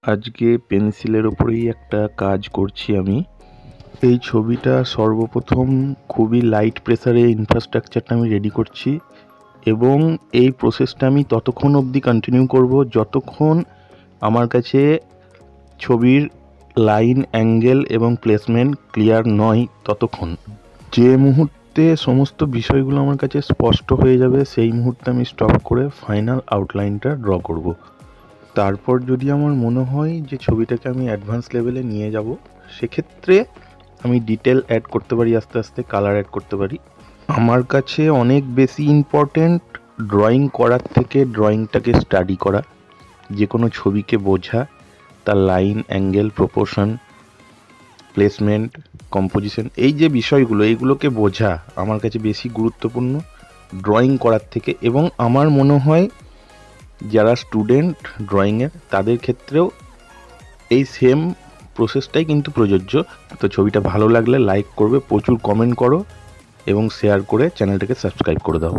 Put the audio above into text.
আজকে পেন্সিলের ওপরেই একটা কাজ করছি আমি। এই ছবিটা সর্বপ্রথম খুবই লাইট প্রেসারে ইনফ্রাস্ট্রাকচারটা আমি রেডি করছি এবং এই প্রসেসটা আমি ততক্ষণ অবধি কন্টিনিউ করব যতক্ষণ আমার কাছে ছবির লাইন, অ্যাঙ্গেল এবং প্লেসমেন্ট ক্লিয়ার নয় ততক্ষণ। যে মুহূর্তে সমস্ত বিষয়গুলো আমার কাছে স্পষ্ট হয়ে যাবে সেই মুহূর্তে আমি স্টপ করে ফাইনাল আউটলাইনটা ড্র করব। তারপর যদি আমার মনে হয় যে ছবিটাকে আমি অ্যাডভান্স লেভেলে নিয়ে যাব, সেক্ষেত্রে আমি ডিটেল অ্যাড করতে পারি, আস্তে আস্তে কালার অ্যাড করতে পারি। আমার কাছে অনেক বেশি ইম্পর্ট্যান্ট ড্রয়িং করার থেকে ড্রয়িংটাকে স্টাডি করা, যে কোনো ছবিকে বোঝা, তার line, angle, proportion, placement, composition, এই যে বিষয়গুলো এইগুলোকে বোঝা আমার কাছে বেশি গুরুত্বপূর্ণ ড্রয়িং করার থেকে। এবং আমার মনে হয় যারা স্টুডেন্ট ড্রয়িংয়ের তাদের ক্ষেত্রেও এই সেম প্রসেসটাই কিন্তু প্রযোজ্য। তো ছবিটা ভালো লাগলে লাইক করবে, প্রচুর কমেন্ট করো এবং শেয়ার করে চ্যানেলটাকে সাবস্ক্রাইব করে দাও।